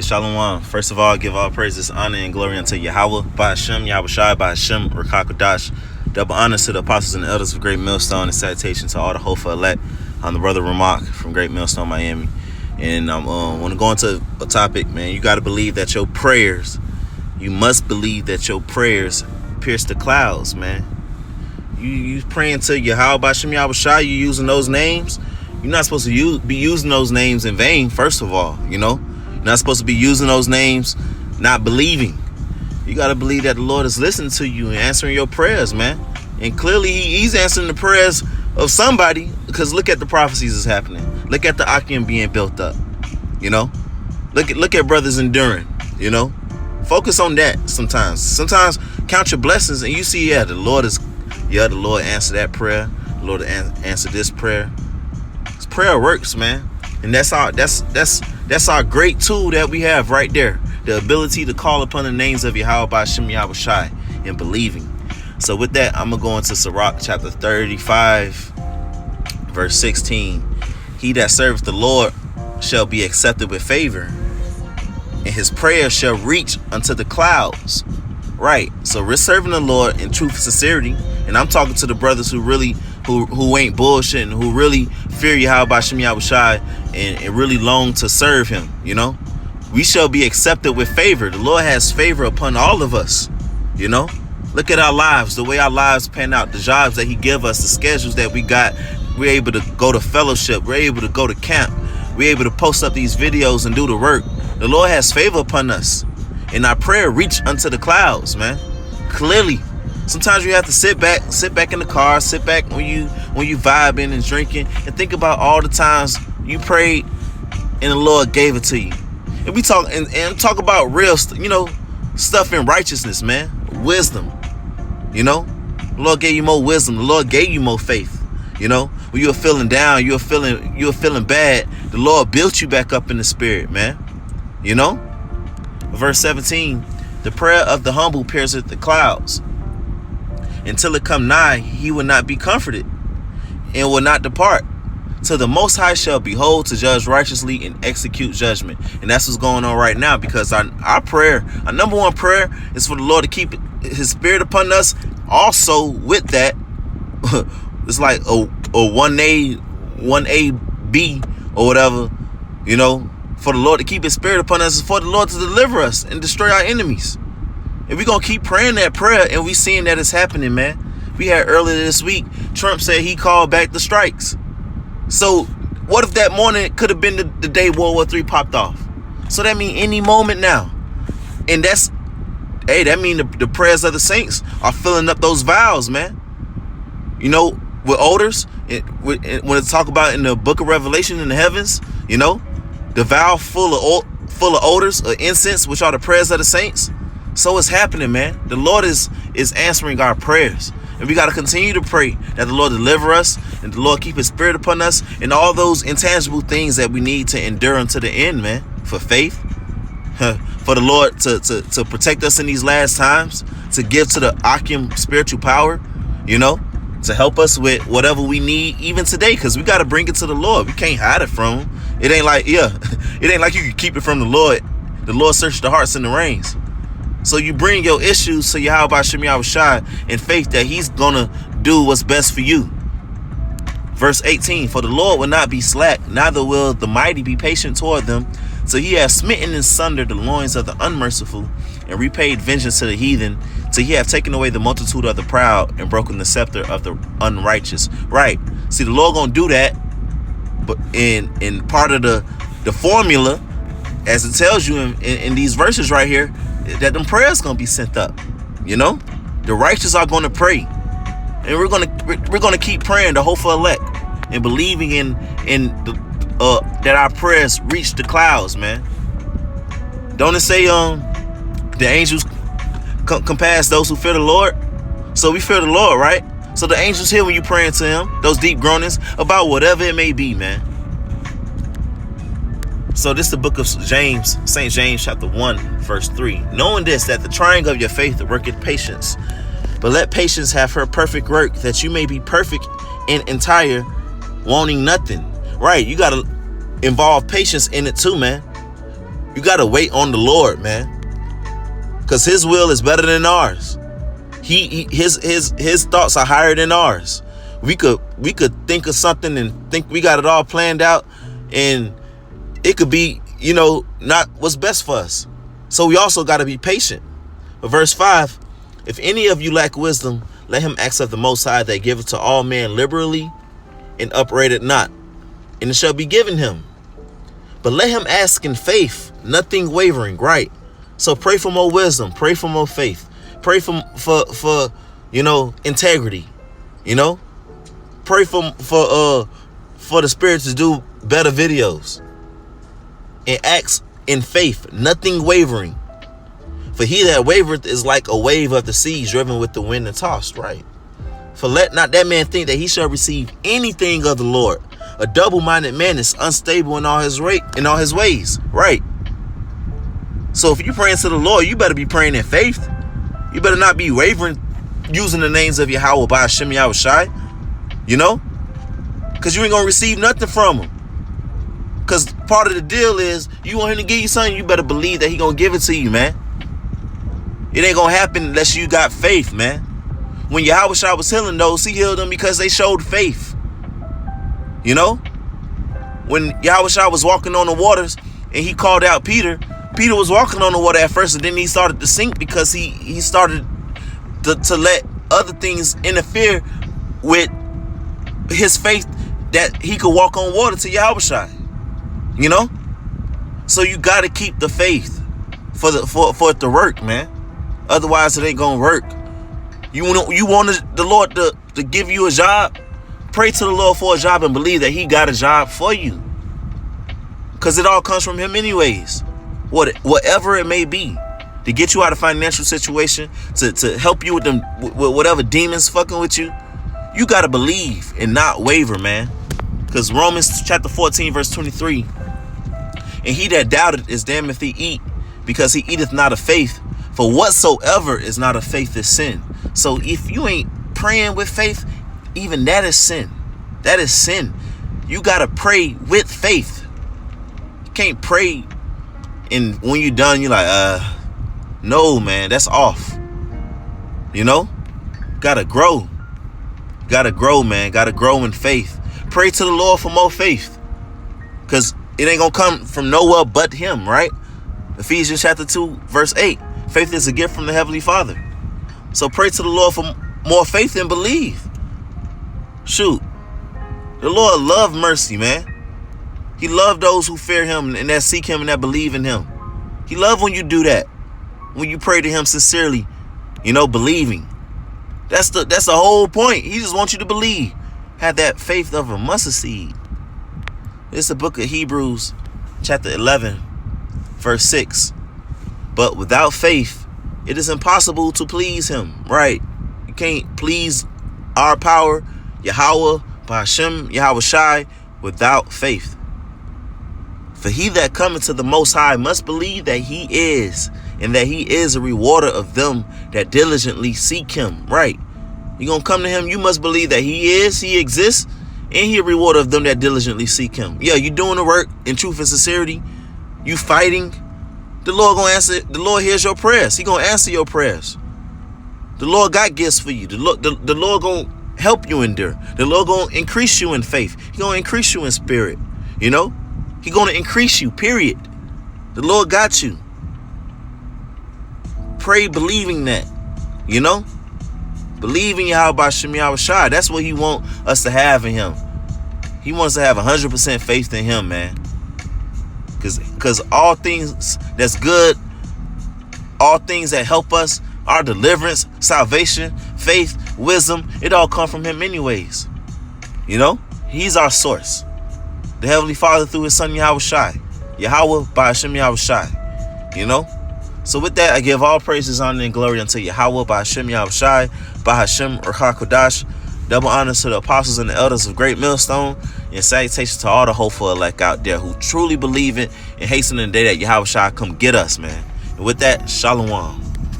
Shalom. First of all, give all praises, honor, and glory unto Yahweh, Ba'ashem, Yahushai, Ba'ashem, Rakakadash. Double honors to the apostles and the elders of Great Millstone, and salutation to all the Hofa elect. I'm the brother Ramak from Great Millstone, Miami. And I want to go into a topic, man. You got to believe that your prayers, you must believe that your prayers pierce the clouds, man. You praying to Yahweh, Ba'ashem, Yahushai, you using those names. You're not supposed to be using those names in vain, first of all, you know. You're not supposed to be using those names not believing. You got to believe that the Lord is listening to you and answering your prayers, man. And clearly he's answering the prayers of somebody, because look at the prophecies that's happening. Look at the Akim being built up, you know. Look at brothers enduring, you know. Focus on that sometimes. Sometimes count your blessings and you see, the Lord answered that prayer. The Lord answered this prayer. This prayer works, man. And that's our great tool that we have right there. The ability to call upon the names of Yahweh, Ba'ashem, Yahushai, and believing. So with that, I'm going to go into Sirach chapter 35, verse 16. He that serveth the Lord shall be accepted with favor, and his prayer shall reach unto the clouds. Right. So we're serving the Lord in truth and sincerity. And I'm talking to the brothers who really who ain't bullshitting, who really fear Yahweh, Ba'ashem, Yahushai, and really long to serve him, you know. We shall be accepted with favor. The Lord has favor upon all of us, you know. Look at our lives, the way our lives pan out, the jobs that he give us, the schedules that we got. We're able to go to fellowship. We're able to go to camp. We're able to post up these videos and do the work. The Lord has favor upon us. And our prayer reach unto the clouds, man. Clearly. Sometimes you have to sit back in the car, sit back when you vibing and drinking, and think about all the times you prayed and the Lord gave it to you. And we talk and talk about real, stuff in righteousness, man. Wisdom, you know. The Lord gave you more wisdom. The Lord gave you more faith. You know, when you were feeling down, you were feeling bad. The Lord built you back up in the spirit, man. You know. Verse 17: the prayer of the humble pierceth the clouds. Until it come nigh, he will not be comforted, and will not depart, till the Most High shall behold to judge righteously and execute judgment. And that's what's going on right now, because our prayer, our number one prayer, is for the Lord to keep his spirit upon us. Also with that, it's like a 1AB or whatever, you know, for the Lord to keep his spirit upon us, is for the Lord to deliver us and destroy our enemies. And we're going to keep praying that prayer, and we seeing that it's happening, man. We had earlier this week, Trump said he called back the strikes. So what if that morning could have been the day World War III popped off? So that means any moment now. And that means the prayers of the saints are filling up those vials, man. You know, with odors, when it's talk about in the book of Revelation in the heavens, you know, the vial full of odors, of incense, which are the prayers of the saints. So it's happening, man. The Lord is answering our prayers. And we got to continue to pray that the Lord deliver us and the Lord keep his spirit upon us and all those intangible things that we need to endure unto the end, man. For faith, for the Lord to protect us in these last times, to give to the Akim spiritual power, you know, to help us with whatever we need even today, because we got to bring it to the Lord. We can't hide it from him. It ain't like you can keep it from the Lord. The Lord searches the hearts and the reins. So you bring your issues to Yahweh, Ba'ashem, Yahushai, in faith that he's going to do what's best for you. Verse 18, for the Lord will not be slack, neither will the mighty be patient toward them, till he has smitten in sunder the loins of the unmerciful, and repaid vengeance to the heathen, till he have taken away the multitude of the proud, and broken the scepter of the unrighteous. Right. See, the Lord going to do that, but in part of the formula, as it tells you in these verses right here, that them prayers gonna be sent up, you know. The righteous are gonna pray, and we're gonna keep praying the hopeful elect and believing in that our prayers reach the clouds, man. Don't it say the angels compass those who fear the Lord? So we fear the Lord, right? So the angels hear when you praying to him, those deep groanings about whatever it may be, man. So this is the book of James, St. James chapter 1, verse 3. Knowing this, that the trying of your faith worketh patience. But let patience have her perfect work, that you may be perfect and entire, wanting nothing. Right, you got to involve patience in it too, man. You got to wait on the Lord, man. Because his will is better than ours. His thoughts are higher than ours. We could think of something and think we got it all planned out, and it could be, not what's best for us. So we also got to be patient. But verse 5, if any of you lack wisdom, let him ask of the Most High, that giveth to all men liberally and upbraideth not, and it shall be given him. But let him ask in faith, nothing wavering, right? So pray for more wisdom, pray for more faith, pray for integrity, pray for the Spirit to do better videos, and ask in faith, nothing wavering. For he that wavereth is like a wave of the seas, driven with the wind and tossed, right? For let not that man think that he shall receive anything of the Lord. A double-minded man is unstable in all his ways, right? So if you're praying to the Lord, you better be praying in faith. You better not be wavering, using the names of Yahweh by Hashem Yahweh Shai, because you ain't gonna receive nothing from him. Because part of the deal is, you want him to give you something, you better believe that he gonna give it to you, man. It ain't gonna happen unless you got faith, man. When Yahweh Shai was healing those, he healed them because they showed faith. When Yahweh Shai was walking on the waters and he called out Peter, Peter was walking on the water at first, and then he started to sink because he started to let other things interfere with his faith that he could walk on water to Yahweh Shai. So you got to keep the faith for it to work, man. Otherwise, it ain't gonna work. You want the Lord to give you a job? Pray to the Lord for a job and believe that he got a job for you. Because it all comes from him anyways. Whatever it may be. To get you out of a financial situation. To help you with whatever demons fucking with you. You got to believe and not waver, man. Because Romans chapter 14 verse 23. And he that doubted is damned if he eat. Because he eateth not of faith. For whatsoever is not of faith is sin. So if you ain't praying with faith, even that is sin. That is sin. You got to pray with faith. You can't pray and when you're done, you're like, no, man, that's off. Gotta grow. Gotta grow, man. Gotta grow in faith. Pray to the Lord for more faith. Because it ain't gonna come from nowhere but him, right? Ephesians chapter 2, verse 8. Faith is a gift from the Heavenly Father. So pray to the Lord for more faith and believe. Shoot. The Lord love mercy, man. He loved those who fear him and that seek him and that believe in him. He loved when you do that. When you pray to him sincerely, believing. That's the whole point. He just wants you to believe. Have that faith of a mustard seed. It's the book of Hebrews, chapter 11, verse 6. But without faith, it is impossible to please him. Right? You can't please our power, Yahweh, by Hashem, Yahweh Shai, without faith. For he that cometh to the Most High must believe that he is, and that he is a rewarder of them that diligently seek him. Right? You're going to come to him, you must believe that he exists, and he a rewarder of them that diligently seek him. Yeah, you doing the work in truth and sincerity. You fighting. The Lord gonna answer. The Lord hears your prayers. He gonna answer your prayers. The Lord got gifts for you. The Lord gonna help you endure. The Lord gonna increase you in faith. He gonna increase you in spirit. He gonna increase you, period. The Lord got you. Pray believing that. Believe in Yahweh Hashem Yahweh Shai. That's what he wants us to have in him. He wants to have 100% faith in him, man. Because all things that's good, all things that help us, our deliverance, salvation, faith, wisdom, it all comes from him anyways. He's our source. The Heavenly Father through his son Yahweh Shai. Yahweh by Hashem Yahweh Shai. So with that, I give all praises, honor, and glory unto Yahweh by Hashem Yahweh Shai, by Hashem Ruach HaKodesh. Double honors to the apostles and the elders of Great Millstone, and salutations to all the hopeful elect out there who truly believe it and hasten the day that Yahweh Shai come get us, man. And with that, shalom.